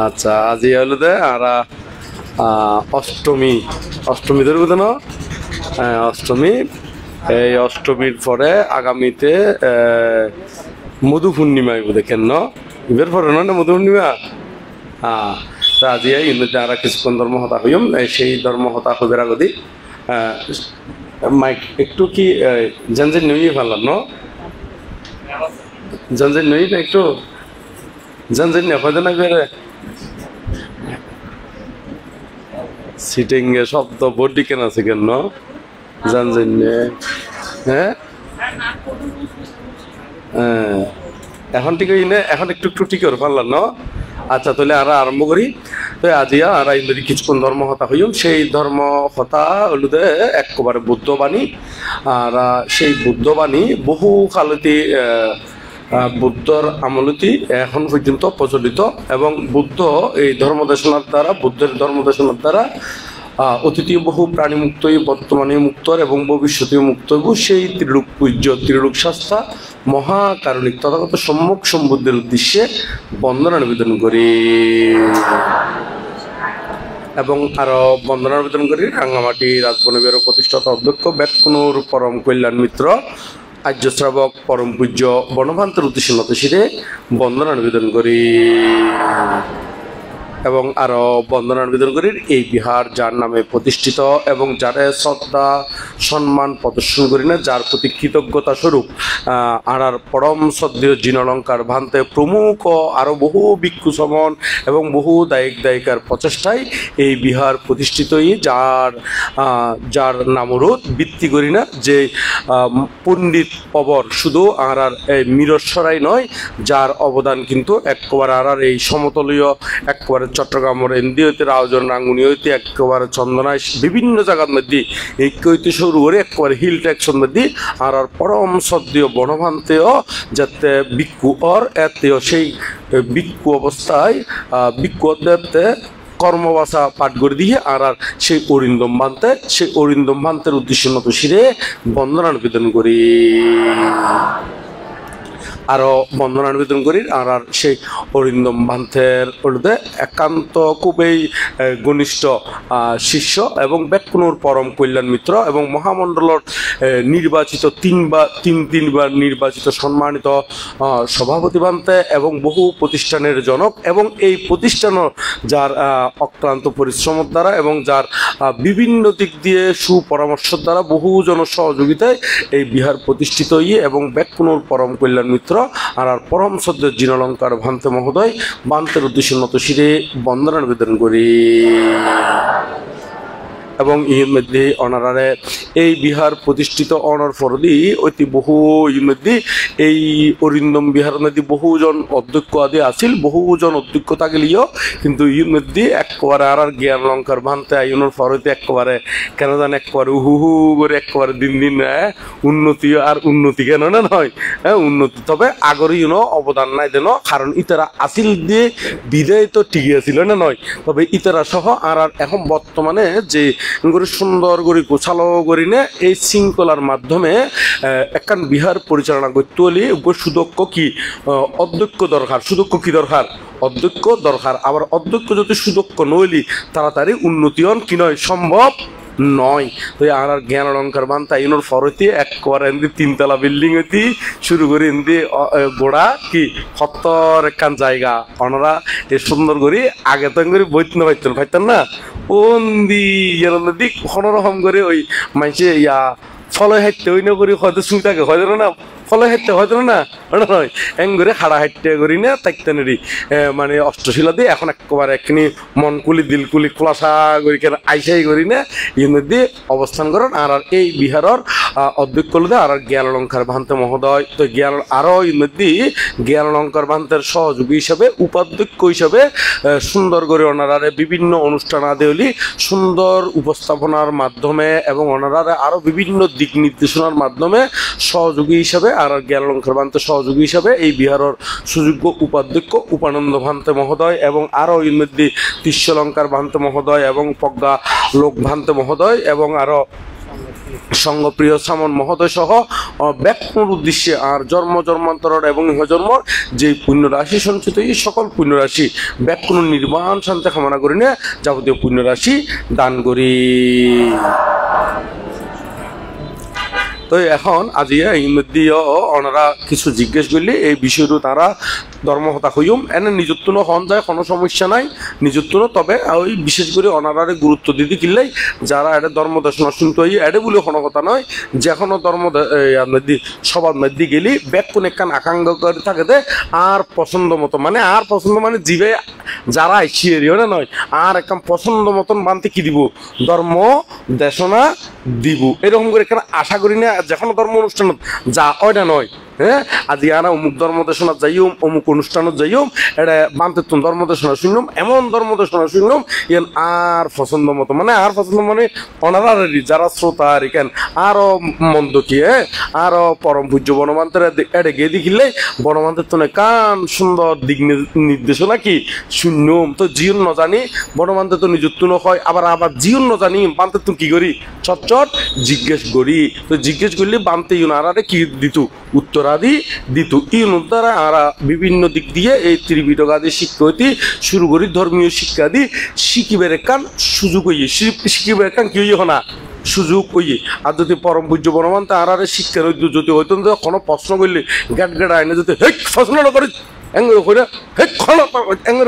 আচ্ছা আজি হলো দে আর অষ্টমী অষ্টমী ধরব তো না অষ্টমী এই অষ্টমীর পরে আগামীতে মধু পূর্ণিমা দেখেন ন ইবের পরে না মধু পূর্ণিমা হ্যাঁ তা আজি ইন্দুতে আর কিছুক্ষণ ধর্ম হতা হইম সেই ধর্ম হতা হইবার আগদি মাইক একটু কি জঞ্জের নই ভালাম ন জঞ্জের নই না একটু জঞ্জের না হয় না বেরে সিটিং এ শব্দ বডি কেন আছে কেন জঞ্জের হ্যাঁ এখন ঠিক হই না এখন একটু একটু ঠিক করে পারলাম না আচ্ছা তাহলে আর আরম্ভ করি তো আজিয়া আর ইন্দুরি কিছুক্ষণ ধর্ম হতা হইম সেই ধর্ম হতা হলুদে একবারে বুদ্ধবাণী আর সেই বুদ্ধবাণী বহু কালতি বুদ্ধর আমলতি এখন পর্যন্ত প্রচলিত এবং বুদ্ধ এই ধর্মদেশনার দ্বারা বুদ্ধের ধর্মদেশনার দ্বারা অতীতীয় বহু প্রাণী মুক্তই বর্তমানে মুক্তর এবং ভবিষ্যতেও মুক্ত হইব সেই ত্রিলোক পূজ্য ত্রিলোক শাস্তা মহাকারণিক তথাগত সম্যক সম্বুদ্ধের উদ্দেশ্যে বন্দনা নিবেদন করি এবং আরো বন্দনা নিবেদন করি রাঙ্গামাটি রাজবনবিহার প্রতিষ্ঠাতা অধ্যক্ষ ব্যাকুনুর পরম কল্যাণ মিত্র আর্য শ্রাবক পরম পূজ্য বনভান্তের উদ্দেশ্যে নতশিরে বন্দনা নিবেদন করি এবং আরো বন্দনা নিবেদন করি এই বিহার যার নামে প্রতিষ্ঠিত এবং যার শ্রদ্ধা সম্মান প্রদর্শন করি না যার প্রতি কৃতজ্ঞতা স্বরূপ আর পরম শ্রদ্ধেয় জিনলঙ্কার ভান্তে প্রমুখ আরো বহু ভিক্ষু সমন এবং বহু দায়িক দায়িকার প্রচেষ্টায় এই বিহার প্রতিষ্ঠিতই যার যার নামরোধ ভিত্তি করি না যে পণ্ডিত পবর শুধু আর এই মিরসরাই নয় যার অবদান কিন্তু একবারে আর এই সমতলীয় একবারে চট্টগ্রামের এন্দি হইতে রাউজন রাঙ্গুনি হইতে একেবারে চন্দনায় বিভিন্ন জায়গার মধ্যে ঐক্য হইতে শুরু করে একেবারে হিল ট্যাক্সের মধ্যে আর পরম শ্রদ্ধেয় বনভান্তেও যাতে ভিক্ষু অর এতেও সেই ভিক্ষু অবস্থায় ভিক্ষু অধ্যায়তে কর্মবাসা পাঠ করে দিয়ে আর সেই অরিন্দম ভান্তের উদ্দেশ্য নত শিরে বন্দনা নিবেদন করি আরো বন্দনা নিবেদন করি আর সেই অরিন্দম ভান্তের একান্ত খুবই ঘনিষ্ঠ শিষ্য এবং ব্যাকুনুর পরম কল্যাণ মিত্র এবং মহামণ্ডলের নির্বাচিত তিনবার নির্বাচিত সম্মানিত সভাপতি ভান্তে এবং বহু প্রতিষ্ঠানের জনক এবং এই প্রতিষ্ঠানের যার অক্লান্ত পরিশ্রমের দ্বারা এবং যার বিভিন্ন দিক দিয়ে সুপরামর্শ দ্বারা বহুজন সহযোগিতায় এই বিহার প্রতিষ্ঠিত এবং ব্যাকুনুর পরম কল্যাণ মিত্র আর পরম শ্রদ্ধ জিনলঙ্কার ভান্তে মহোদয় ভান্তের উদ্দেশ্যে নত শিরে বন্দনা নিবেদন করি এবং এর মধ্যে অনারারে এই বিহার প্রতিষ্ঠিত অনার ফরদি অতি বহু এর মধ্যে এই অরিন্দম বিহার মধ্যে বহুজন অধ্যক্ষ আদি আছিল বহুজন অধ্যক্ষ থাকলেও কিন্তু এর মধ্যে একবারে আর জ্ঞান লঙ্কার ভান্তে আইনের ফরতে একবারে কেন জানে একবারে হু করে একবারে দিন দিন উন্নতি আর উন্নতি কেন না নয় হ্যাঁ উন্নতি তবে আগর অবদান নাই দেন কারণ ইতারা আসিল দিয়ে বিদায় তো ঠিকই আছিল না নয় তবে ইতারা সহ আর এখন বর্তমানে যে করে সুন্দর করে গোছালো করি না এই শৃঙ্খলার মাধ্যমে একখান বিহার পরিচালনা করতে হলে সুদক্ষ কি অধ্যক্ষ দরকার সুদক্ষ কি দরকার অধ্যক্ষ দরকার আবার অধ্যক্ষ যদি সুদক্ষ নইলি তাড়াতাড়ি উন্নতিয়ন কি নয় সম্ভব নয় তো আর জ্ঞান অলঙ্কার বান্তা ইনোর ফরতি একবার এমনি তিনতলা বিল্ডিং হইতি শুরু করে এমনি গোড়া কি সত্তর একখান জায়গা ওনারা এ সুন্দর করে আগে তো করে বইতে না পাইতেন না ওন্দি দিক কোনোরকম করে ওই মাইসে ইয়া ফলে হাইতে ওই না করি হয়তো শুনতে হয় না ফলে হাইতে হয়তো না নয় এং করে খাড়া হাইতে করি না তাইতে নেরি মানে অষ্টশিলা দিয়ে এখন একবারে একখানি মনকুলি দিলকুলি খোলাসা করি কেন আইসাই করি না এর মধ্যে অবস্থান করেন আর এই বিহারের অধ্যক্ষ আর জ্ঞান অলঙ্কার ভান্তে মহোদয় তো জ্ঞান আরও এর মধ্যে জ্ঞান অলঙ্কার ভান্তের সহযোগী হিসাবে উপাধ্যক্ষ হিসাবে সুন্দর করে ওনারা বিভিন্ন অনুষ্ঠান আদি হলি সুন্দর উপস্থাপনার মাধ্যমে এবং ওনারা আরও বিভিন্ন দিক নির্দেশনার মাধ্যমে সহযোগী হিসাবে আর জ্ঞান অলঙ্কার ভান্তে সহযোগী হিসাবে এই বিহারের সুযোগ্য উপাধ্যক্ষ উপানন্দ ভান্তে মহোদয় এবং আরও এর মধ্যে তিস্যলঙ্কার ভান্তে মহোদয় এবং প্রজ্ঞা লোক ভান্তে মহোদয় এবং আরও সঙ্গপ্রিয় শ্রামণ মহোদয় সহ ব্যাকুণ উদ্দেশ্যে আর জন্ম জন্মান্তর এবং ইহজন্মর যে পুণ্য রাশি সঞ্চিত এই সকল পুণ্য রাশি ব্যাকুণ নির্বাণ শান্তি কামনা করি না যাবতীয় পুণ্য রাশি দান করি। তো এখন আজি এই মধ্যে ওনারা কিছু জিজ্ঞেস করলে এই বিষয়টা তারা ধর্মহতা হইম এনে নিজত্ব হন যায় কোনো সমস্যা নাই নিজত্ব, তবে ওই বিশেষ করে ওনারারে গুরুত্ব দিতে কিনলেই যারা এটা ধর্ম দর্শন শুনতে হই এটা বলে কোনো কথা নয়, যে কোনো ধর্ম সবার মধ্যে গেলি ব্যাক কোন একখান আকাঙ্ক্ষা করে থাকে দে আর পছন্দ মতো মানে আর পছন্দ মানে জিবে যারা আইসিয়ে না নয় আর একদম পছন্দ মতন মানতে কি দিব ধর্ম দেশনা দিব এরকম করে এখানে আশা করি না যে কোনো ধর্ম অনুষ্ঠান যা ওইটা নয়। হ্যাঁ আজি আনা অমুক ধর্মদেশনা যাইম অমুক অনুষ্ঠানত যাইম এটা বানতে তুমি ধর্মদেশনা শুনলাম এমন ধর্মদেশনা শুনলাম ইয়ান আর পছন্দ মতো মানে আর পছন্দ মানে অনারারি যারা শ্রোতা আর এখান আরো মন্দ কি আরো পরম পূজ্য বনমান্তের এড়ে গিয়ে দেখিলে বনমান্তের তো কান সুন্দর দিক নির্দেশনা কি শুনলাম তো জিউন ন জানি বনমান্তের তো নিজত্ব হয় আবার আবার জিউন ন জানি বানতে তুমি কি করি চটচট জিজ্ঞেস করি তো জিজ্ঞেস করলে বানতে ইউনারারে কি দিত উত্তরাদি দিত ইউনুর দ্বারা আরা বিভিন্ন দিক দিয়ে এই ত্রিপিটক আদি শিক্ষা হইতে শুরু করি ধর্মীয় শিক্ষা দি শিখিবের কান সুযোগ হইয়ে শিখিবের কান কি হইয়ে না সুযোগ হইয়ে আর যদি পরম পূজ্য বনমান্তে আরারে শিক্ষার যদি হইতো কোনো প্রশ্ন করলে গ্যাট গেট আইনে যদি হে প্রশ্ন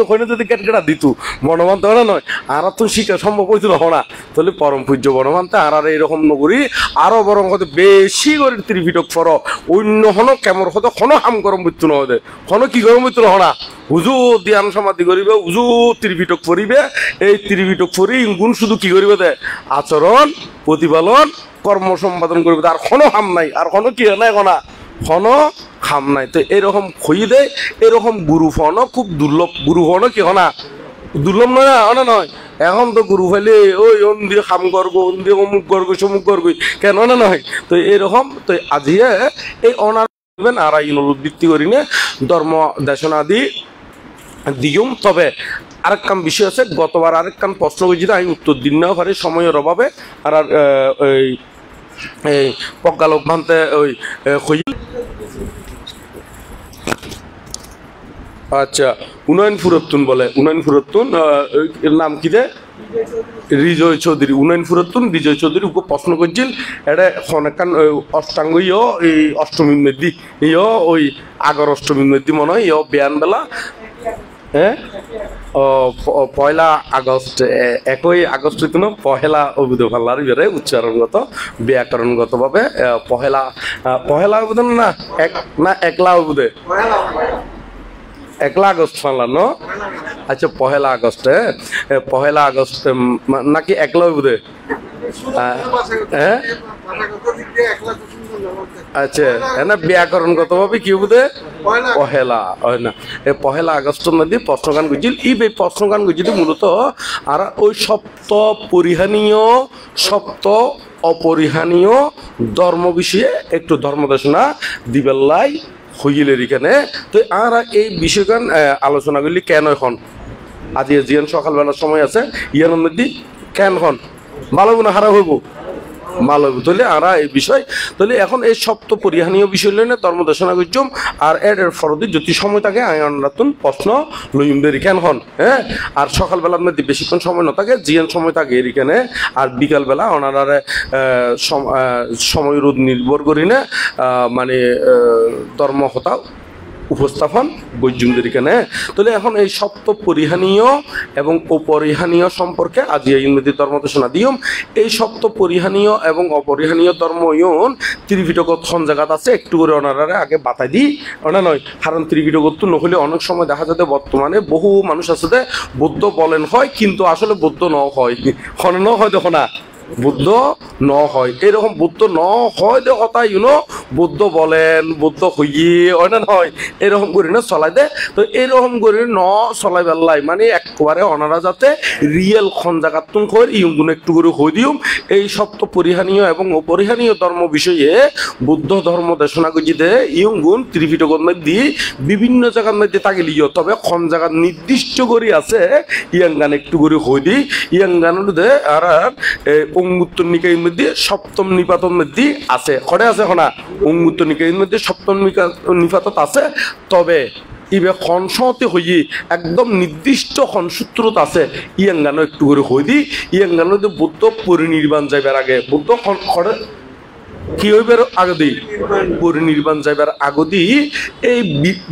করে যদি গেটগেটা দিত বনমান্তে ওরা নয় আর তো শিক্ষা সম্ভব হইছিল না তাহলে পরম পূজ্য বনমান্তে আর এরকম নগরী আরো বরং হতে বেশি করে ত্রিপিটক ফর অন্য হন কেমন হতো কোনো হাম গরম মৃত্যু নহদে কোনো কি গরম মৃত্যু হনা হুজু ধ্যান সমাধি করিবে হুজু ত্রিপিটক পড়িবে এই ত্রিপিটক পড়ি গুণ শুধু কি করিবে দে আচরণ প্রতিপালন কর্ম সম্পাদন করিবে আর কোনো হাম নাই আর কোনো কি নাই কোনা কোনো খাম নাই। তো এরকম খই দেয় এরকম গুরু ফোন খুব দুর্লভ গুরু ফোন কি হনা দুর্লভ নয় না নয় এখন তো গুরু ফাইলে ওই ওন দিয়ে খাম করবো ওন দিয়ে অমুক করবো সমুক করবো কেন না নয় তো এরকম তো আজিয়ে এই অনার আর ভিত্তি করি না ধর্ম দেশনা আদি দিয়ম। তবে আরেকখান বিষয় আছে গতবার আরেকখান প্রশ্ন করেছি আমি উত্তর দিন না পারি সময়ের অভাবে আর এই পজ্ঞালোক ভান্তে ওই আচ্ছা উন্নয়ন ফুরত্তুন বলে উন্নয়ন ফুরত্তুন এর নাম কি দে রিজয় চৌধুরী উন্নয়ন ফুরত্তুন রিজয় চৌধুরী ওকে প্রশ্ন করছিল এটা অনেকখান অষ্টাঙ্গ এই অষ্টমীর মধ্যে ইয় ওই আগর অষ্টমীর মধ্যে মনে হয় ইয় বিয়ান বেলা হ্যাঁ পয়লা আগস্ট 1 আগস্ট হইতো পহেলা অবুধ ভাল্লার বেড়ে উচ্চারণগত ব্যাকরণগত ভাবে পহেলা পহেলা অবুধ না একলা অবুধে 1 আগস্ট ফানলা ন আচ্ছা পহেলা আগস্টে পহেলা আগস্ট নাকি একলা অবুধে হ্যাঁ আচ্ছা না ব্যাকরণগত ভাবে কি বুঝে পহেলা হয় না পহেলা আগস্ট নদী প্রশ্নগান গুজিল এই প্রশ্নগান গুজিল মূলত আর ওই সপ্ত পরিহানীয় সপ্ত অপরিহানীয় ধর্ম বিষয়ে একটু ধর্মদেশনা দিবেল্লাই হইলের এখানে তো আর এই বিষয়গান আলোচনা করলি কেন এখন আজ জিয়ান সকালবেলার সময় আছে ইয়ার মধ্যে কেন হন ভালো না খারাপ হইব ভালো হইব তাহলে আর এই বিষয় তাহলে এখন এই সপ্ত পরিহানীয় বিষয় লইনে ধর্মদেশনা করছম আর এর ফরদি যদি সময় থাকে আইন নতুন প্রশ্ন লইমদের এখান হন হ্যাঁ আর সকালবেলার মধ্যে বেশিক্ষণ সময় না থাকে জিয়ান সময় থাকে এখানে আর বিকালবেলা ওনারা সময় রোধ নির্ভর করি না মানে ধর্মহতা উপস্থাপন বৈজুমদের এখানে তাহলে এখন এই সপ্ত পরিহানীয় এবং অপরিহানীয় সম্পর্কে আজ ইংরেজি ধর্মদেশনা দিয়ম এই সপ্ত পরিহানীয় এবং অপরিহানীয় ধর্ময়ন ত্রিপিটকত খন জায়গাত আছে একটু করে ওনারা আগে বাতাই দিই ওনা নয় কারণ ত্রিপিটকত নহলে অনেক সময় দেখা যাতে বর্তমানে বহু মানুষ আছে বৌদ্ধ বলেন হয় কিন্তু আসলে বৌদ্ধ ন হয় খন ন হয় দেখো না বুদ্ধ ন হয় এরকম বুদ্ধ ন হয় দে কথা বুদ্ধ বলেন বুদ্ধ হইয়ে হয় না নয় এরকম করে না চলাই দে তো এরকম করে ন চলাই বেলাই মানে একবারে ওনারা যাতে রিয়েল খন জায়গাত তুন কই ইউগুন একটু করে হই দিউম এই সপ্ত পরিহানীয় এবং অপরিহানীয় ধর্ম বিষয়ে বুদ্ধ ধর্ম দেশনা গজিতে ইউগুন ত্রিপিটকর মধ্যে বিভিন্ন জায়গার মধ্যে তাগিলিও তবে খন জায়গা নির্দিষ্ট করে আছে ইয়াঙ্গান একটু করে হই দি ইয়াঙ্গান দে আর অঙ্গুত্তর নিকায়ের মধ্যে সপ্তম নিপাতর মধ্যে আছে খড়ে আছে হনা অঙ্গুত্তর নিকায়ের মধ্যে সপ্তম নিপাতত আছে তবে ইবে খনসতে হইয়ে একদম নির্দিষ্ট খনসূত্রত আছে ইয়াঙ্গানো একটু করে হই দি ইয়াঙ্গানো বুদ্ধ পরিনির্বাণ যাইবার আগে বুদ্ধ খড়ে কি হইবার আগে দিই পরিনির্বাণ যাইবার আগে দিই এই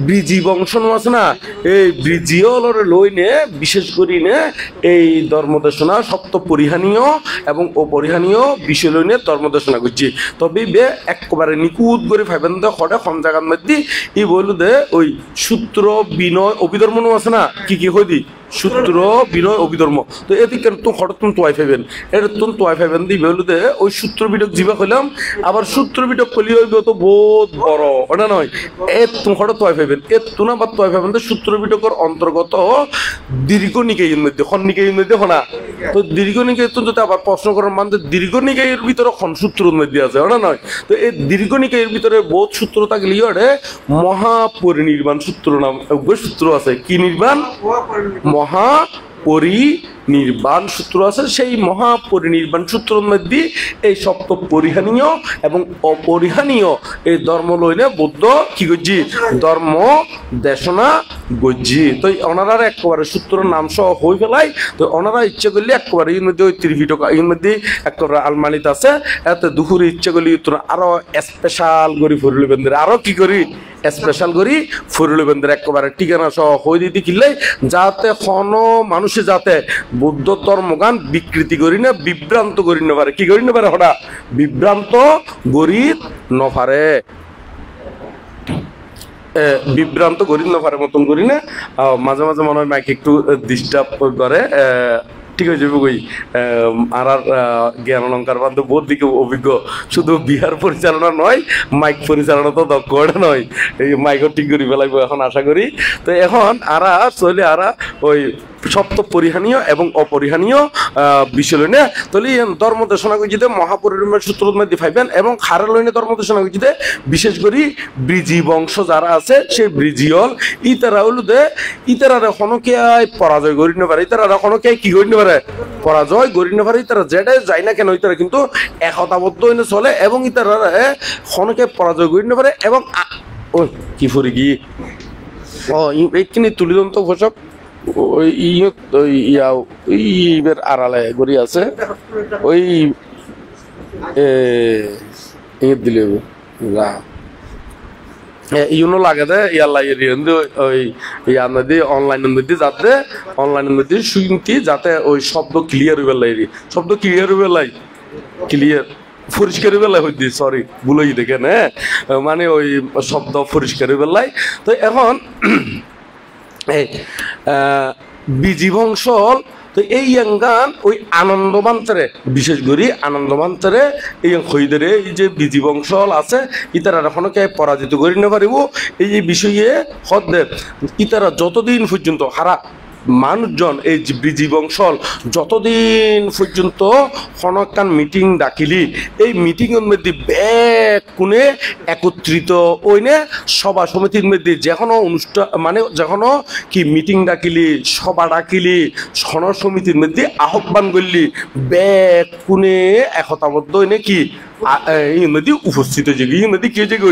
ব্রিজি বংশ আছে না এই ব্রিজিয়লর লই নে বিশেষ করি নে এই ধর্মদেশনা সপ্ত পরিহানীয় এবং অপরিহানীয় বিষয় লই নে ধর্মদেশনা করছি তবে বে একবারে নিকুত করে ভাইবেন দে খড়ে কম জায়গার মধ্যে ই বলু দে ওই সূত্র বিনয় অভিধর্ম আছে না কি হই দি সূত্র বিনয় অভিধর্ম তো এদিকে তুমি হঠাৎ তুমি তোয়াই পাইবেন এটা তুমি তোয়াই পাইবেন দিবে হলুদে ওই সূত্র বিটক জিবা কইলাম আবার সূত্র বিটক কলি হইবে তো বহুত বড় ওটা নয় এ তুমি হঠাৎ তোয়াই পাইবেন এ তুনা বা তোয়াই পাইবেন তো সূত্র বিটকের অন্তর্গত দীর্ঘ নিকায়ের মধ্যে খন নিকায়ের মধ্যে হনা তো দীর্ঘ নিকায় তুমি যদি আবার প্রশ্ন করার মানে দীর্ঘ নিকায়ের ভিতরে খন সূত্রের মধ্যে আছে ওটা নয় তো এই দীর্ঘ নিকায়ের ভিতরে বহুত সূত্র থাকলে ওটা মহাপরিনির্বাণ সূত্র নাম সূত্র আছে কি নির্বাণ মহাপরিনির্বাণ সূত্র আছে সেই মহাপরিনির্বাণ সূত্রের মধ্যে এই সপ্ত পরিহানীয় এবং অপরিহানীয় এই ধর্ম লইলে বুদ্ধ কি করছি ধর্ম দেশনা গজ্জি তো ওনারা একেবারে সূত্রের নাম সহ হয়ে ফেলাই তো ওনারা ইচ্ছে করলে একেবারে এর মধ্যে ওই 30 টাকা এর মধ্যে একেবারে আলমারিতে আছে এত দুপুরে ইচ্ছে করলে আরো স্পেশাল করি ফুরলি বেন্দ্রে আরো কি করি স্পেশাল করি ফুরলি বেন্দ্রে একেবারে ঠিকানা সহ হয়ে দিতে কিনলে যাতে কোনো মানুষে যাতে বৌদ্ধ ধর্মগান বিকৃতি করি না বিভ্রান্ত করি না পারে কি করি না পারে হঠাৎ বিভ্রান্ত গরি নপারে বিভ্রান্ত করি না পারে মতন করি না মাঝে মাঝে মনে হয় মাইক একটু ডিস্টার্ব করে ঠিক হয়ে যাবে কই আর জ্ঞান অলঙ্কার বান্ধব বহুত দিকে অভিজ্ঞ শুধু বিহার পরিচালনা নয় মাইক পরিচালনা তো দক্ষ নয় এই মাইকও ঠিক করি ফেলাইব এখন আশা করি তো এখন আরা চলে আরা ওই সপ্ত পরিহানীয় এবং অপরিহানীয় বিষয় লইনে তাহলে ধর্মদেশনা করছিতে মহাপরিনির্বাণ সূত্রের মধ্যে পাইবেন এবং খারা লইনে ধর্মদেশনা করছিতে বিশেষ করে ব্রিজি বংশ যারা আছে সেই ব্রিজিয়ল ইতারা হলো দে ইতারা হনকে পরাজয় করি না পারে ইতারা হনকে কি করি না পারে পরাজয় করি না পারে ইতারা যেটা যায় না কেন ইতারা কিন্তু একতাবদ্ধ হইনে চলে এবং ইতারা হনকে পরাজয় করি না পারে এবং ওই কি ফুরি কি এইখানে তুলিদন্ত ঘোষক ওই ইয়ের আড়ালে গড়ি আছে ওই দিলে ইউনো লাগে দে ইয়াল্লা ওই ইয়ার মধ্যে অনলাইনের মধ্যে যাতে অনলাইনের মধ্যে শুনতি যাতে ওই শব্দ ক্লিয়ার হইবে লাই শব্দ ক্লিয়ার হইবে লাই ক্লিয়ার পরিষ্কার বেলায় হইতে সরি ভুলই দেখেন হ্যাঁ মানে ওই শব্দ পরিষ্কার বেলায় তো এখন বিজি বংশ তো এই গান ওই আনন্দবান্তরে বিশেষ করে আনন্দবান্তরে এই খৈদের এই যে বিজি বংশ আছে ইতারা এখনো কে পরাজিত করি না পারিব এই বিষয়ে হদ্দের ইতারা যতদিন পর্যন্ত হারা মানুষজন এই ব্রিজি বংশল যতদিন পর্যন্ত হনকান মিটিং ডাকিলি এই মিটিংয়ের মধ্যে ব্যাগ কোনে একত্রিত ওইনে সভা সমিতির মধ্যে যেকোনো অনুষ্ঠান মানে যেকোনো কি মিটিং ডাকিলি সভা ডাকিলি সন সমিতির মধ্যে আহ্বান করলি ব্যাগ কোনে একতাবদ্ধ ওইনে কি ইনদি উপস্থিত হয়ে যাবে ইনদি কি হয়ে যাবে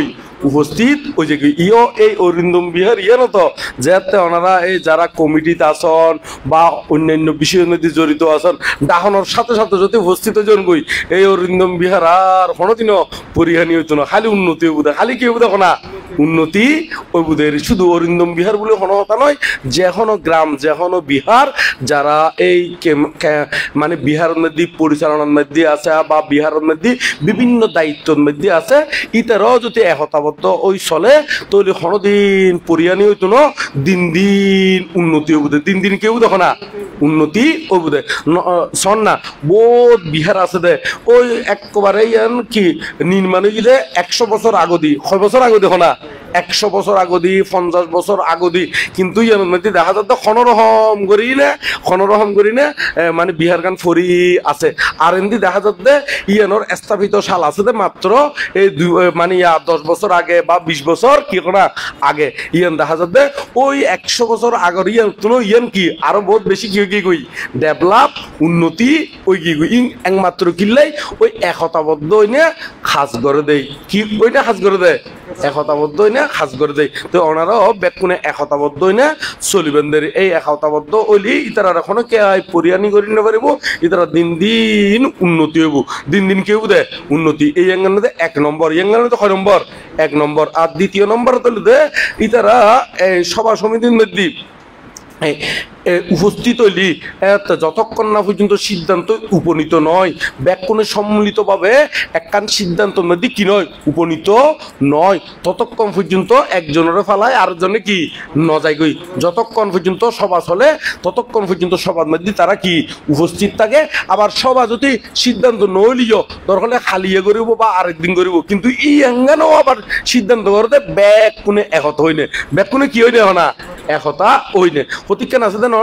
উপস্থিত হয়ে যাবে ইও এই অরিন্দম বিহার ইয়ে তো যাতে ওনারা এই যারা কমিটিতে আসন বা অন্যান্য বিষয়ের মধ্যে জড়িত আসন ডাহনের সাথে সাথে যদি উপস্থিত জন গই এই অরিন্দম বিহার আর কোনোদিনও পরিহানি হইতো না খালি উন্নতি হইব খালি কি হইব না উন্নতি ওই বুধের শুধু অরিন্দম বিহার বলে কোনো কথা নয় যেকোনো গ্রাম যেকোনো বিহার যারা এই মানে বিহারের মধ্যে পরিচালনার মধ্যে আছে বা বিহারের মধ্যে বিভিন্ন দায়িত্বের মধ্যে আছে ইতারাও যদি একতাবদ্ধ ওই চলে তাহলে কোনোদিন পরিহানি হইতো না দিন দিন উন্নতি হইব দিন দিন কেউ দেখো না উন্নতি হইব দে শোন না বহুত বিহার আছে দে ওই একবারে কি নির্মাণ হয়ে গেলে 100 বছর আগে দি 6 বছর আগে দেখো না 100 বছর আগদি 50 বছর আগদি কিন্তু ইয়ার মধ্যে দেখা যাচ্ছে খনরহম করি না মানে বিহার গান ফরি আছে আর এমনি দেখা যাচ্ছে ইয়ানোর স্থাপিত সাল আছে মাত্র এই মানে 10 বছর আগে বা 20 বছর কি করা আগে ইয়ান দেখা যাচ্ছে ওই 100 বছর আগর ইয়ান কি আরো বহুত বেশি কি কই ডেভেলপ উন্নতি ওই কি একমাত্র কিল্লাই ওই একতাবদ্ধ হইনে খাস করে দেয় কি ওইটা খাস করে দেয় একতাবদ্ধ হইনে খাস করে দেয় তো ওনারাও বেকুনে একতাবদ্ধ হইনে চলিবেন দের এই একতাবদ্ধ হইলি ইতারা এখনো কে পরিয়ানি করি না পারিব ইতারা দিন দিন উন্নতি হইব দিন কেউ দে উন্নতি এই এঙ্গানে 1 নম্বর এঙ্গানে তো 6 নম্বর 1 নম্বর আর দ্বিতীয় নম্বর হলো দে ইতারা সভা সমিতির মধ্যে উপস্থিত হইলি যতক্ষণ না পর্যন্ত সিদ্ধান্ত উপনীত নয় ব্যাকরণে সম্মিলিতভাবে একখান সিদ্ধান্তের মধ্যে কি নয় উপনীত নয় ততক্ষণ পর্যন্ত একজনের ফেলায় আরেকজনে কি নজায় গই যতক্ষণ পর্যন্ত সভা চলে ততক্ষণ পর্যন্ত সভার মধ্যে তারা কি উপস্থিত থাকে আবার সভা যদি সিদ্ধান্ত নইলিও দরকার খালিয়ে করিব বা আরেকদিন করিব কিন্তু এই এঙ্গানেও আবার সিদ্ধান্ত করতে ব্যাকরণে একত হইনে ব্যাকরণে কি হইনে না একতা হইনে প্রতিজ্ঞান আছে দেন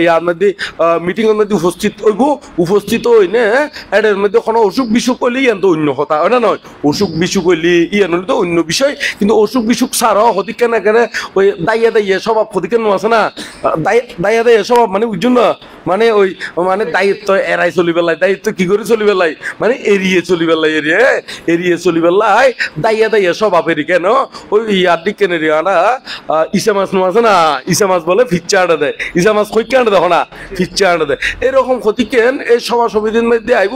ইয়ার মধ্যে মিটিংয়ের মধ্যে উপস্থিত হইনে এর মধ্যে কোনো অসুখ বিসুখ করলে ইয়ান তো অন্য কথা ওটা নয় অসুখ বিসুখ করলে ইয়ান হলে তো অন্য বিষয় কিন্তু অসুখ বিসুখ ছাড়াও হতিকে না কেন ওই দাইয়া স্বভাব হতিকে আছে না দাইয়া স্বভাব মানে বুঝুন না মানে ওই মানে দায়িত্ব এড়াই চলি পেলাই দায়িত্ব কি করে চলি পেলাই মানে এড়িয়ে চলি পেলাই এড়িয়ে চলি পেলাই দাইয়া স্বভাব এরি কেন ওই ইয়ার দিক কেন রিয়ানা ইসা মাছ নো আছে না ইসা মাছ বলে ফিচ্চা আটা দেয় ইসা মাছ কইকে আটা দেখো না ফিচ্চা আটা দেয় এরকম ক্ষতিকেন এই সভা সমিতির মধ্যে আইব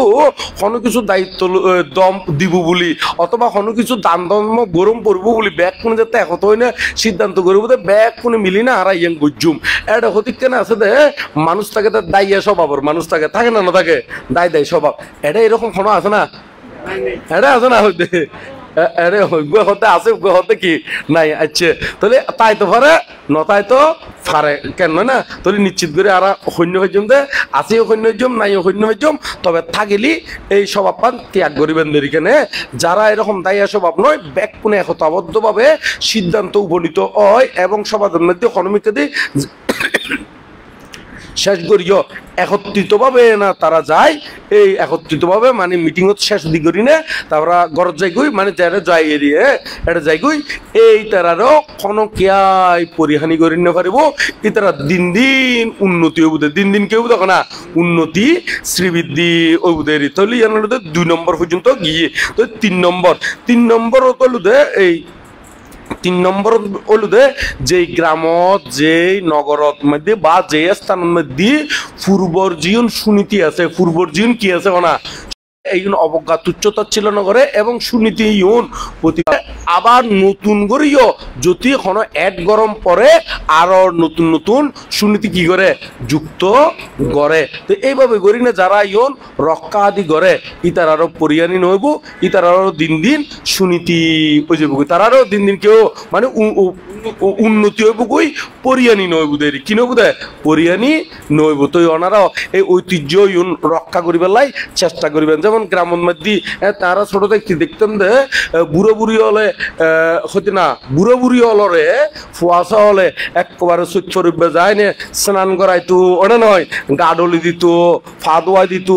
কোনো কিছু দায়িত্ব দম দিব বলি অথবা কোনো কিছু দান দম গরম পড়ব বলি ব্যাগ কোনে যাতে একত হয় না সিদ্ধান্ত করব ব্যাগ কোনে মিলি না আর ইয়াং গুজুম এটা ক্ষতিকেন আছে দে মানুষ থাকে দাইয়া স্বভাবর মানুষ থাকে না থাকে দায় স্বভাব এটা এরকম কোনো আছে না এটা আছে না হইতে আরে হতে আছে হতে কি নাই আচ্ছা তাহলে তাই তো পারে নতাই তো পারে কেন না তাহলে নিশ্চিত করে আর সৈন্য হইজম দে আছেও সৈন্য হইজম নাইও সৈন্য হইজম তবে থাকিলি এই স্বভাব পান ত্যাগ করিবেন দেরি কেনে যারা এরকম দায়ী স্বভাব নয় ব্যাক কোনে একতাবদ্ধভাবে সিদ্ধান্ত উপনীত হয় এবং সমাজের মধ্যে কর্মীকে শেষ করিও একত্রিতভাবে না তারা যায় এই একত্রিতভাবে মানে মিটিংত শেষ দি করি না তারা ঘর যাই গই মানে যারা যাই এরিয়ে এটা যাই গই এই তারারও কোনো কেয়াই পরিহানি করি না পারিব এই তারা দিন দিন উন্নতি হইব দিন কেউ দেখো না উন্নতি শ্রীবৃদ্ধি হইব তাহলে ইয়ার 2 নম্বর পর্যন্ত গিয়ে তো 3 নম্বর হলো এই 3 নম্বর হলো যে গ্রামত যে নগরত মধ্যে বা যে স্থানের মধ্যে পূর্বর জীবন সুনীতি আছে পূর্বর জীবন কি আছে না এই অবজ্ঞা তুচ্ছতা ছিল না করে এবং সুনীতি ইউন আবার নতুন করিও যদি কোনো এড গরম পরে আরো নতুন সুনীতি কি করে যুক্ত করে তো এইভাবে করি না যারা ইউন রক্ষা আদি করে ইতার আরো পরিয়ানি নইব ইতার আরো দিন সুনীতি ওই যাব তারারও দিন কেউ মানে উন্নতি হইব কই পরিয়ানি নইব দেরি কি নইব দে পরিয়ানি নইব তো ওনারা এই ঐতিহ্য ইউন রক্ষা করিবার লাই চেষ্টা করিবেন যেমন গ্রামের মধ্যে তারা ছোট থেকে দেখতাম দে বুড়ো বুড়ি হলে হতে না বুড়ো বুড়ি হলরে ফুয়াশা হলে একবারে সুচ্ছরূপে যায় নে স্নান করাইতো ওটা নয় গা ডলি দিত ফা দোয়াই দিত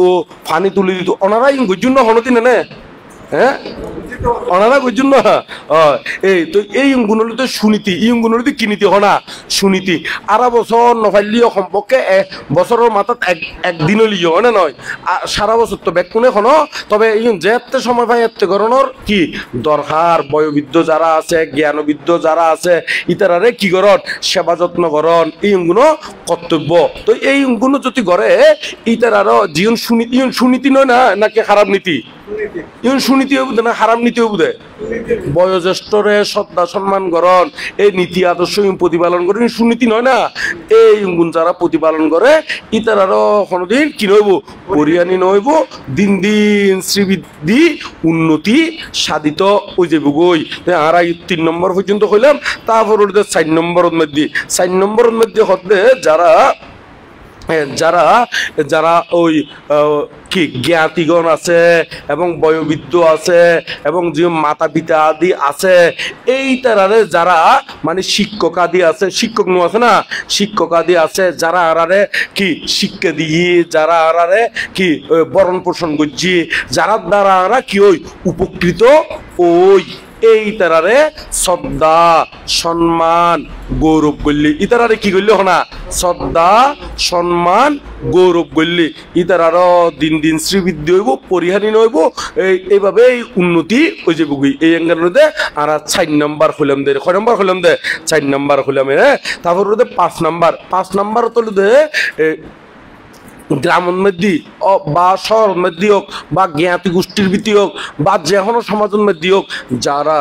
ফানি তুলি দিত ওনারা গুজুন না হনতি নে হ্যাঁ ওনারা বুঝুন না এই তো এই গুণলি তো সুনীতি এই গুণলি কি নীতি হনা সুনীতি আরা বছর নফাইলিও সম্পর্কে বছরের মাথাত একদিন লিও না নয় সারা বছর তো ব্যাকুনে হনো তবে এই যেতে সময় পাই এতে করণর কি দরকার বয়োবৃদ্ধ যারা আছে জ্ঞানবৃদ্ধ যারা আছে ইতারারে কি করণ সেবা যত্ন করণ এই গুণ কর্তব্য তো এই গুণ যদি করে ইতারারও জীবন সুনীতি নয় না নাকি খারাপ নীতি ইউন সুনীতি হইব না খারাপ নীতি হইব দে বয়োজ্যেষ্ঠরে শ্রদ্ধা সম্মান করণ এই নীতি আদর্শ প্রতিপালন করেন সুনীতি নয় না এই গুণ যারা প্রতিপালন করে ইতারারও কোনোদিন কি নইব পরিয়ানি নইব দিন শ্রীবৃদ্ধি উন্নতি সাধিত ওই যে গই আর 3 নম্বর পর্যন্ত হইলাম তারপর 4 নম্বরের মধ্যে হতে যারা যারা যারা ওই কি জ্ঞাতিগণ আছে এবং বয়োবৃদ্ধ আছে এবং যে মাতা পিতা আদি আছে এই তারারে যারা মানে শিক্ষক আদি আছে শিক্ষক নু আছে না শিক্ষক আদি আছে যারা আরারে কি শিক্ষা দিয়ে যারা আরারে কি বরণ পোষণ করছি যারা দ্বারা আরা কি ওই উপকৃত ওই এই তারারে শ্রদ্ধা সম্মান গৌরব করলি ইতারারে কি করলি হনা শ্রদ্ধা সম্মান গৌরব করলি ইতারারও দিন দিন শ্রীবৃদ্ধি হইব পরিহানি নইব এইভাবে উন্নতি ওই যে বুগুই এই এঙ্গানোতে আর 4 নম্বর হইলাম দে 6 নম্বর হইলাম দে 4 নম্বর হইলাম তারপর 5 নম্বর তলু দে গ্রামের মধ্যে বা শহরের মধ্যে হোক বা জ্ঞাতি গোষ্ঠীর ভিত্তি হোক বা যে কোনো সমাজের মধ্যে হোক যারা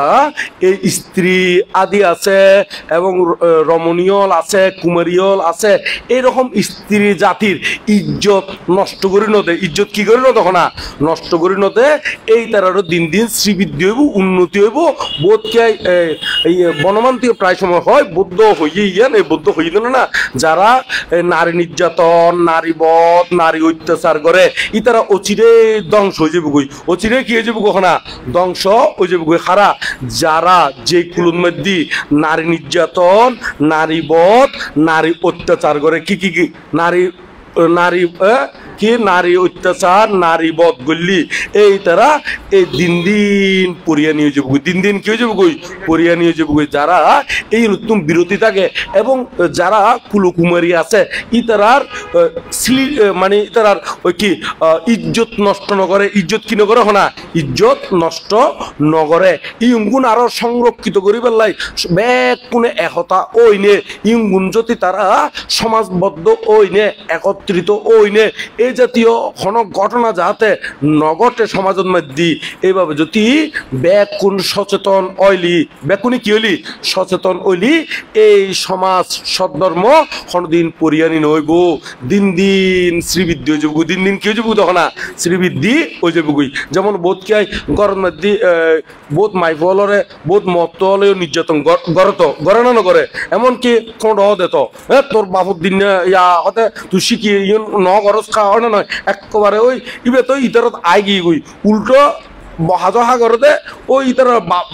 এই স্ত্রী আদি আছে এবং রমণীয়ল আছে কুমারীয়ল আছে এরকম স্ত্রী জাতির ইজ্জত নষ্ট করি নদে ইজ্জত কি করি নদে না নষ্ট করি নদে এই তারারও দিন দিন শ্রীবৃদ্ধি হইব উন্নতি হইব বোধকে এই বনমান্তিক প্রায় সময় হয় বৌদ্ধ হইয়ে ইয়ান এই বৌদ্ধ হইয়ে না যারা নারী নির্যাতন নারী বধ নারী অত্যাচার করে ইতারা অচিরে ধ্বংস হয়ে যাবে গই অচিরে কি হয়ে যাবে কখনা ধ্বংস হয়ে যাবে গই খারা যারা যে কুলুর মধ্যে নারী নির্যাতন নারী বধ নারী অত্যাচার করে কি কি কি নারী নারী কি নারী অত্যাচার নারী বধ গল্লি এই তারা এই দিন দিন পরিয়া নিয়ে যাবো দিন দিন কি হয়ে যাবো গই পরিয়া নিয়ে যাবো গই যারা এই নতুন বিরতি থাকে এবং যারা কুলকুমারী আছে ইতারার মানে ইতারার ওই কি ইজ্জত নষ্ট নগরে ইজ্জত কি নগরে হনা ইজ্জত নষ্ট নগরে ইঙ্গুন আরো সংরক্ষিত করিবার লাই ব্যাগ কোনে একতা ওই নে ইঙ্গুন যদি তারা সমাজবদ্ধ ওই নে একত্রিত ওই নে এই জাতীয় কোনো ঘটনা যাতে নগটে সমাজের মধ্যে এইভাবে যদি ব্যাকুণ সচেতন অইলি ব্যাকুনি কি হইলি সচেতন হইলি এই সমাজ সদ্ধর্ম কোনদিন পরিয়ানি নইব দিন দিন শ্রীবৃদ্ধি হয়ে যাবো দিন দিন কি হয়ে যাবো তখন না শ্রীবৃদ্ধি হয়ে যাবো যেমন বোধ কে গরম মধ্যে বোধ মাইফলরে বোধ মত হলেও নির্যাতন গড়ে না নগরে এমনকি কোনো দেত হ্যাঁ তোর বাবুর দিন ইয়া হতে তুই শিখি ন গরজ খাওয়া হয় না নয় একেবারে ওই ইবে তো ইতারত আই গিয়ে গই উল্টো হাজহা করতে ওই ইতার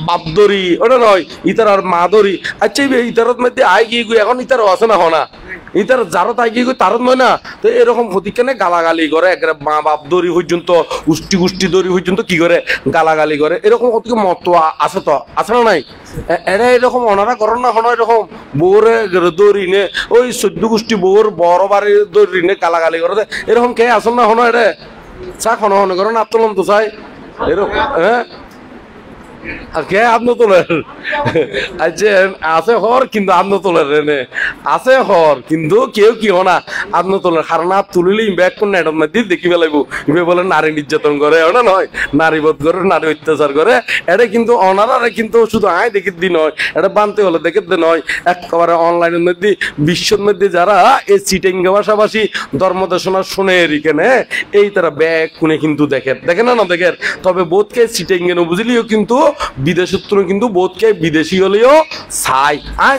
বাপ দরি ওটা নয় ইতার আর মা দরি আচ্ছা ইতারত মধ্যে আই গিয়ে গই এখন ইতারও আছে না হনা ইতার যারও তাই গিয়ে গই তারত নয় না তো এরকম হতিকেনে গালাগালি করে একবারে মা বাপ দরি পর্যন্ত গোষ্ঠী দরি পর্যন্ত কি করে গালাগালি করে এরকম হতিকে মত আছে তো আছে না নাই এরা এরকম ওনারা করেন না হন এরকম বউরে দৌড়ি নে ওই 14 গোষ্ঠী বউর বড় বাড়ি দৌড়ি নে গালাগালি করে এরকম কে আসেন না হন এটা চা হন হন করেন আত্মলন তো চাই এরকম হ্যাঁ কে আপনি তোলেন আচ্ছা আছে হর কিন্তু আপনি তোলেন এনে আছে হর কিন্তু কেউ কি হনা আপনি তোলেন কারণ আপ তুলিলে ব্যাগ কোন নেটর মধ্যে দেখি ফেলাইব ইবে বলে নারী নির্যাতন করে ওটা নয় নারী বধ করে নারী অত্যাচার করে এটা কিন্তু অনারারে কিন্তু শুধু আয় দেখে দি নয় এটা বানতে হলে দেখে দি নয় একেবারে অনলাইনের মধ্যে বিশ্বর মধ্যে যারা এই চিটেঙ্গা ভাষাভাষী ধর্মদেশনা শুনে এখানে এই তারা ব্যাগ কোনে কিন্তু দেখে না দেখেন তবে বোধকে চিটেঙ্গে ন বুঝলিও কিন্তু বিদেশত্র কিন্তু বোধকে বিদেশি হলেও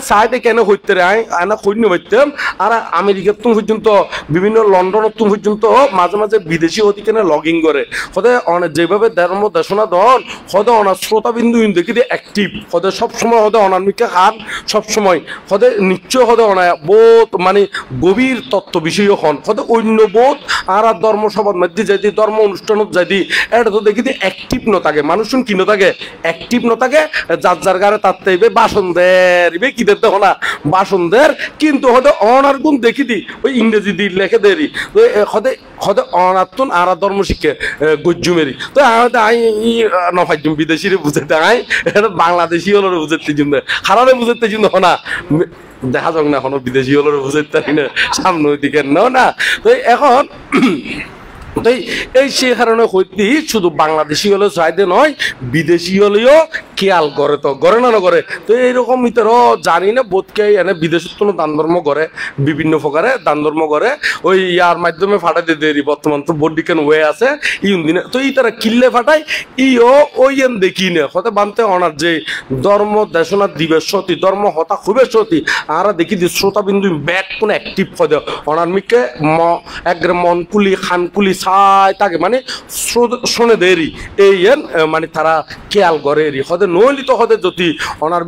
চাইতে কেন হইতে রে আয়না সৈন্য হইতাম আর আমেরিকার তুমি পর্যন্ত বিভিন্ন লন্ডনের তুমি পর্যন্ত মাঝে মাঝে বিদেশি হতে কেন লগিং করে হতে যেভাবে ধর্ম দেশনা দন হতে অনার শ্রোতাবিন্দু দেখি অ্যাক্টিভ হতে সবসময় হতে অনামিকা খান সবসময় হতে নিশ্চয় হতে অনায় বোধ মানে গভীর তত্ত্ব বিষয় হন হতে অন্য বোধ আর ধর্মসভার মধ্যে যাইতে ধর্ম অনুষ্ঠানত যাইতে এটা তো দেখি অ্যাক্টিভ ন থাকে মানুষ কি ন থাকে অ্যাক্টিভ ন থাকে যার যার গারে তাতে বাসন দের ইবে কি দেখতে হনা বাসন দের কিন্তু হতে অনার গুণ দেখি দি ওই ইংরেজি দি লেখে দেরি তো হতে হতে অনাত্তন আর ধর্ম শিক্ষে গজ্জুমেরি তো আই নফাইজুম বিদেশিরে বুঝাতে আই এটা বাংলাদেশি হলো বুঝাতে জন্য হারারে বুঝাতে জন্য হনা দেখা যাক না এখনো বিদেশি হলো বুঝাতে না সামনে দিকে না তো এখন এই সেই কারণে হইতে শুধু বাংলাদেশি হলেও চাইতে নয় বিদেশি হলেও খেয়াল করে তো করে না করে তো এইরকম ইতারও জানি না বোধকে এনে বিদেশের তো দান ধর্ম করে বিভিন্ন প্রকারে দান ধর্ম করে ওই ইয়ার মাধ্যমে ফাটাই দিয়ে দেরি বর্তমান তো বডিকেন ওয়ে আছে ইউন দিনে তো ই তারা কিল্লে ফাটাই ইও ওই এন দেখি নে হতে বানতে অনার যে ধর্ম দেশনার দিবেশ সতী ধর্ম হতা খুবই সতী আর দেখি যে শ্রোতা বিন্দু ব্যাক কোন অ্যাক্টিভ হয়ে অনার মিকে একরে মনকুলি খানকুলি ছাই তাকে মানে শোনে দেরি এই মানে তারা খেয়াল করে হতে নইলিত হতে যদি ওনার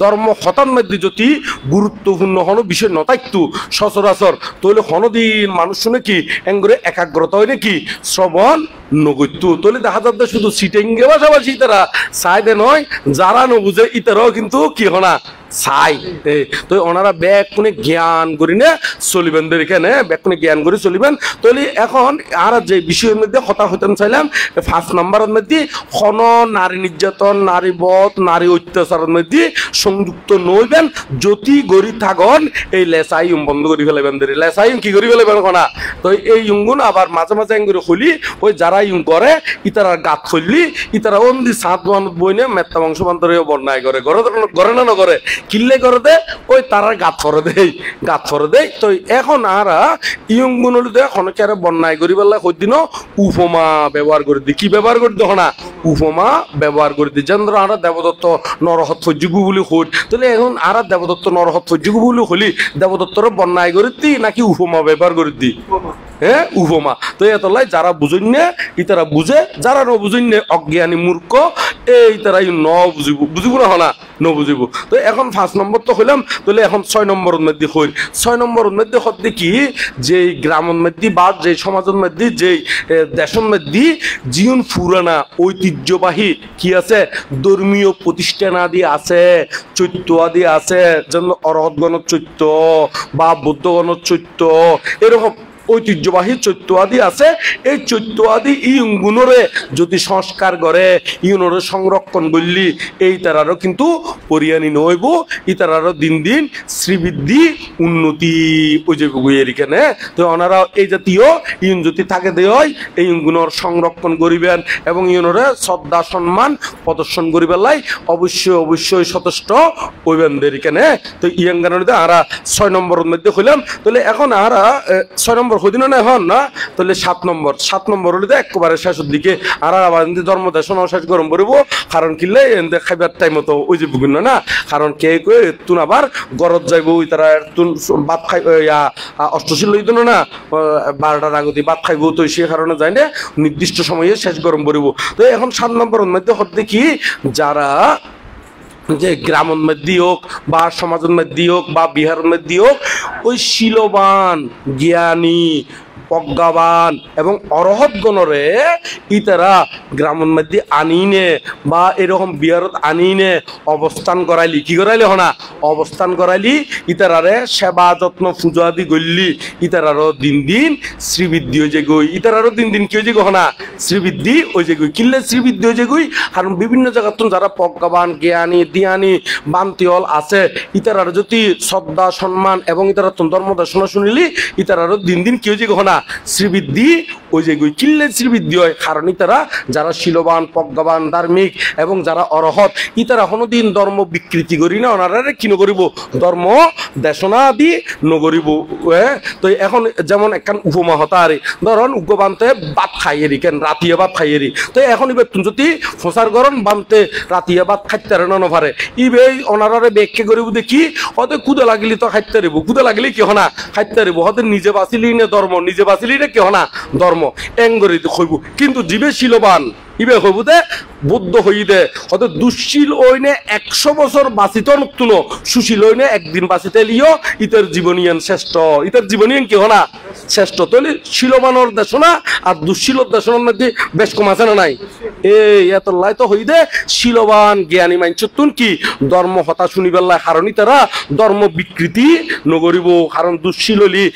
ধর্ম হতার মধ্যে যদি গুরুত্বপূর্ণ হন বিষয় নথাকতু সচরাচর তৈলে হনদিন মানুষ শুনে কি এঙ্গরে একাগ্রতা হয় নাকি শ্রবণ নগত্যু তৈলে দেখা যাচ্ছে শুধু সিটেঙ্গে বাসাবাসি তারা সাইডে নয় যারা নবুঝে ইতারাও কিন্তু কি হনা চাই তো ওনারা ব্যাগ কোনে জ্ঞান করি না চলিবেন এখানে ব্যাগ কোনে জ্ঞান করে চলিবেন তাহলে এখন আর যে বিষয়ের মধ্যে কথা হইতাম চাইলাম 5 নম্বরের মধ্যে খন নারী নির্যাতন নারী বধ নারী অত্যাচারের মধ্যে সংযুক্ত নইবেন যদি গড়ি থাকন এই লেসাই বন্ধ করে ফেলাবেন লেসাই কি করে ফেলাবেন কোনা তো এই ইউগুন আবার মাঝে মাঝে করে খুলি ওই যারা ইউং করে ইতারা গাত খুললি ইতারা অন্দি সাত মানুষ বইনে মেত্তা মাংস বান্তরে বন্যায় করে করে না করে কিল্লে করে দে ওই তারা গাত করে দেয় তো এখন আরা ইয়ং গুণলি দে অনেকে আর বন্যায় করি বেলা দিন উপমা ব্যবহার করে দি কি ব্যবহার করে দেখো না উপমা ব্যবহার করে দি যেন আরা দেবদত্ত নরহত ফজ্জুগু বলি হই তাহলে এখন আরা দেবদত্ত নরহত ফজ্জুগু বলি হলি দেবদত্তর বন্যায় করে দি নাকি উপমা ব্যবহার করে দি হ্যাঁ উপমা তো এতলাই যারা বুঝেন না ইতারা বুঝে যারা ন বুঝেন না অজ্ঞানী মূর্খ এই তারা ন বুঝিব না হনা ন বুঝিব তো এখন 5 নম্বর তো হইলাম তাহলে এখন 6 নম্বরের মধ্যে হইল 6 নম্বরের মধ্যে হতে কি যে গ্রামের মধ্যে বা যে সমাজের মধ্যে যে দেশের মধ্যে জীবন পুরানা ঐতিহ্যবাহী কি আছে ধর্মীয় প্রতিষ্ঠান আদি আছে চৈত্য আদি আছে যেন অরহতগণের চৈত্য বা বৌদ্ধগণের চৈত্য এরকম ঐতিহ্যবাহী চৈত্য আদি আছে এই চৈত্য আদি ইউগুণরে যদি সংস্কার করে ইউনরে সংরক্ষণ করলি এই তারারও কিন্তু পরিয়ানি নইব ই তারারও দিন দিন শ্রীবৃদ্ধি উন্নতি ওই যে এখানে তো ওনারা এই জাতীয় ইউন যদি থাকে দেয় এই ইউগুণর সংরক্ষণ করিবেন এবং ইউনরে শ্রদ্ধা সম্মান প্রদর্শন করিবার লাই অবশ্যই সচেষ্ট হইবেনদের এখানে তো ইয়াঙ্গানের আরা 6 নম্বরের মধ্যে হইলাম তাহলে এখন আরা 6 নম্বর হদিন না হন না তাহলে 7 নম্বর হলে একবারে শেষের দিকে আর আবার ধর্ম দেশন শেষ গরম পড়ব কারণ কিনলে খাইবার টাইম তো ওই যে বিভিন্ন না কারণ কে কে তুন আবার গরত যাইব ওই তারা তুন ভাত খাই অষ্টশীল লইত না 12টার আগতে ভাত খাইব তো সে কারণে যায় না নির্দিষ্ট সময়ে শেষ গরম পড়ব তো এখন 7 নম্বরের মধ্যে হতে কি যারা যে গ্রামের মধ্যে হোক বা সমাজের মধ্যে হোক বা বিহারের মধ্যে হোক ওই শীলবান জ্ঞানী প্রজ্ঞাবান এবং অরহত গণরে ইতারা গ্রামের মধ্যে আনিনে বা এরকম বিহারত আনিনে অবস্থান করাইলি কি করাইলি হনা অবস্থান করাইলি ইতারারে সেবা যত্ন পূজা আদি গল্লি ইতারারও দিন দিন শ্রীবৃদ্ধি হয়ে যে গই ইতারারও দিন দিন কি হয়ে যে হনা শ্রীবৃদ্ধি হয়ে যে গই কিনলে শ্রীবৃদ্ধি হয়ে যে গই কারণ বিভিন্ন জায়গাত যারা প্রজ্ঞাবান জ্ঞানী দিয়ানি বান্তিহল আছে ইতারার যদি শ্রদ্ধা সম্মান এবং ইতারা ধর্ম দর্শন শুনিলি ইতারারও দিন দিন কি হয়ে যে হনা শ্রীবৃদ্ধি ওই যে কিল্লে শ্রীবৃদ্ধি হয় কারণ ইতারা যারা শীলবান প্রজ্ঞাবান ধার্মিক এবং যারা অরহত ইতারা কোনোদিন ধর্ম বিকৃতি করি না ওনারা কি নকরিব ধর্ম দেশনা আদি নকরিব তো এখন যেমন একখান উপমা হতা আরে ধরন উগ্রবান্তে ভাত খাইয়েরি কেন রাতিয়ে ভাত খাইয়েরি তো এখন ইবে তুমি যদি ফসার গরম বানতে রাতিয়ে ভাত খাইতে না নভারে ইবে ওনারারে ব্যাখ্যা করিব দেখি হতে কুদে লাগিলি তো খাইতে রিব কুদে লাগিলি কি হনা খাইতে রিব হতে নিজে বাঁচিলি না ধর্ম নিজে বাঁচিলি না কি হনা ধর্ম এঙ্গরি হইব কিন্তু জীবে শীলবান ইবে হইব দে বুদ্ধ হই দে হতে দুঃশীল ওইনে 100 বছর বাঁচিত নতুন সুশীল ওইনে একদিন বাঁচিতে লিও ইতার জীবনীয়ান শ্রেষ্ঠ ইতার জীবনীয়ান কি হনা শ্রেষ্ঠ তলি শীলবানর দেশনা আর দুঃশীলর দেশনার মধ্যে বেশ কম আছে না নাই এই এত লাই তো হই দে শীলবান জ্ঞানী মাইনচতুন কি ধর্ম হতা শুনিবেলা কারণ তারা ধর্ম বিকৃতি নগরিব কারণ দুঃশীল হলি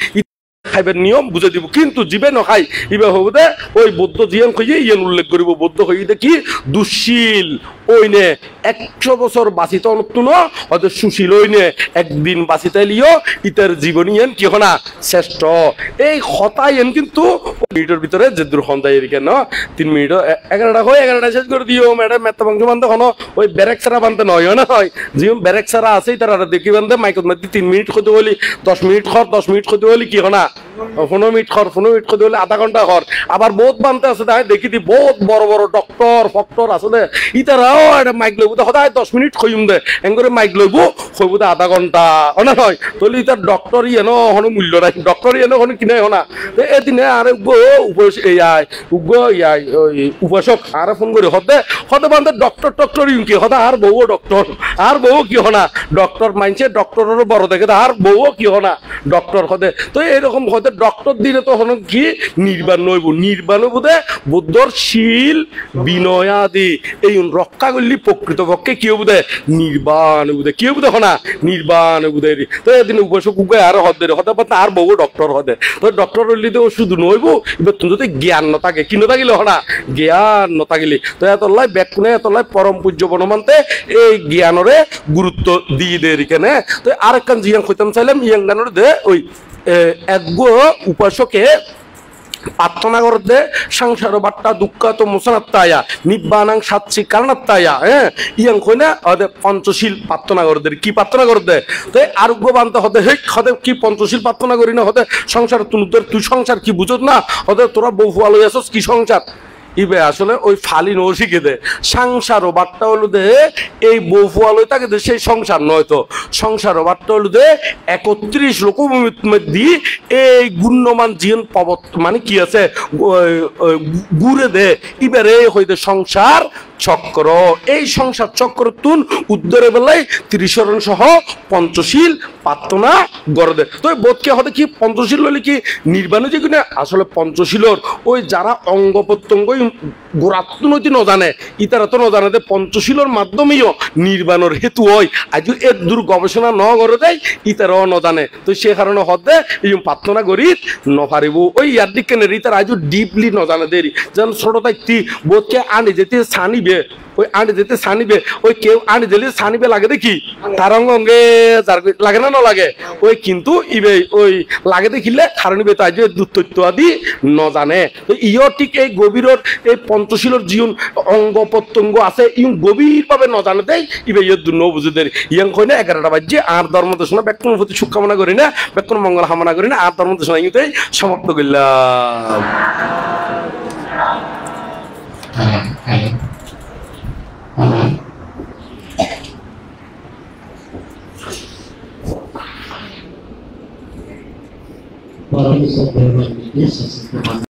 খাইবার নিয়ম বুঝে দিব কিন্তু জীবে নখাই ইবে হবো দে ওই বৌদ্ধ জিয়ান খুঁজে ইয়ান উল্লেখ করিব বৌদ্ধ হই দেখি দুঃশীল ওই নে 100 বছর বাঁচিত নতুন হয়তো সুশীল ওই নে একদিন বাঁচিতে লিও ইতার জীবনী এন কি হনা শ্রেষ্ঠ এই হতাই এন কিন্তু মিনিটের ভিতরে যে দূর হন্দাই কেন 3 মিনিট 11টা হয় 11টা শেষ করে দিও ম্যাডাম মেত্তা বংশ বান্ধব হনো ওই ব্যারেক ছাড়া বান্ধব নয় না হয় যেমন ব্যারেক ছাড়া আছে তারা দেখি বান্ধব মাইকত মধ্যে 3 মিনিট হতে বলি 10 মিনিট খর 10 মিনিট হতে বলি কি হনা 15 মিনিট খর 15 মিনিট হতে বলি আধা ঘন্টা খর আবার বহুত বানতে আছে তাই দেখি দি বহুত বড় বড় ডক্টর ফক্টর আছে দে ইতারাও একটা মাইক লইব সদায় 10 মিনিট খইম দে এঙ্গরে মাইক লইব খইব দে আধা ঘন্টা অনা হয় তলি ইতার ডক্টর ইয়েনো হনো মূল্য নাই ডক্টর ইয়েনো হনো কিনে হনা এদিনে আরে উপাসক আর ফোন করে হতে হতে বান্ধব ডক্টর কি হতা আর বউ ডক্টর আর বউ কি হনা ডক্টর মানছে ডক্টরেরও বড় দেখে আর বউ কি হনা ডক্টর হতে তো এরকম হতে ডক্টর দিলে তো হন কি নির্বাণ নইব নির্বাণ বোধে বুদ্ধর শীল বিনয়াদি এই রক্ষা করলি প্রকৃতপক্ষে কি বোধে নির্বাণ বোধে কি বোধে হনা নির্বাণ বোধে তো এদিন উপাসক উগে আর হতে হতে পারতে আর বউ ডক্টর হতে তো ডক্টর হইলি তো শুধু নইব এবার তুমি যদি জ্ঞান নথাকে কি নথাকিলে হনা জ্ঞান নথাকিলি তো এতলাই ব্যাকুনে এতলাই পরম পূজ্য বনমান্তে এই জ্ঞানরে গুরুত্ব দিয়ে দে এখানে তো আরেকখান জিয়াং কইতাম চাইলাম ইয়াং গানোর দে ওই একগো উপাসকে প্রার্থনা করতে সংসার বাট্টা দুঃখ তো মোসানাত্তায়া নিব্বানাং সাচ্ছি কারণাত্তায়া হ্যাঁ ইয়াং কইনা ওদের পঞ্চশীল প্রার্থনা করতে কি প্রার্থনা করতে তো আরোগ্য বানতে হতে হে হতে কি পঞ্চশীল প্রার্থনা করি না হতে সংসার তুই সংসার কি বুঝত না হতে তোরা বউ ফুয়া লই আসস কি সংসার ইবে আসলে ওই ফালি নো শিখে দে সংসার ও বাট্টা হলো দে এই বউ ফুয়া লই তাকে দে সেই সংসার নয় তো সংসার ও বাট্টা হলো দে 31 লোকভূমির মধ্যে এই গুণ্যমান জীবন পবত মানে কি আছে ঘুরে দে ইবারে হইতে সংসার চক্র এই সংসার চক্র তুন উদ্ধারে বেলায় 30 সহ পঞ্চশীল প্রার্থনা গড়ে দে তো বোধকে হতে কি পঞ্চশীল হলে কি নির্বাণ যে কিনা আসলে পঞ্চশীলর ওই যারা অঙ্গ প্রত্যঙ্গ গোড়াত্মনৈতি নজানে ইতারা তো নজানে যে পঞ্চশীলর মাধ্যমেও নির্বাণের হেতু হয় আজ এর দূর গবেষণা ন করে দেয় ইতারাও নজানে তো সে কারণে হতে এই প্রার্থনা করি নপারিব ওই ইয়ার দিকে ইতারা আজ ডিপলি নজানে দেরি যেন ছোট থাকতি বোধকে আনি যেতে ছানিবে ওই আনি যেতে ছানিবে ওই কেউ আনি দিলে ছানিবে লাগে দেখি তার অঙ্গে লাগে না না লাগে ওই কিন্তু ইবে ওই লাগে দেখিলে কারণে তাই যে দুতত্ব আদি নজানে তো ইও ঠিক এই গভীরর এই পঞ্চশীলর জীবন অঙ্গ প্রত্যঙ্গ আছে ইউ গভীরভাবে নজানে দেয় ইবে ইয়ে দু নবুঝুদের ইয়াং কই না 11টা বাজে আর ধর্ম দর্শনা ব্যাকুণ প্রতি শুভকামনা করি না ব্যাকুণ মঙ্গল কামনা করি না আর ধর্ম দর্শনা ইউতেই সমাপ্ত করলাম Para isso,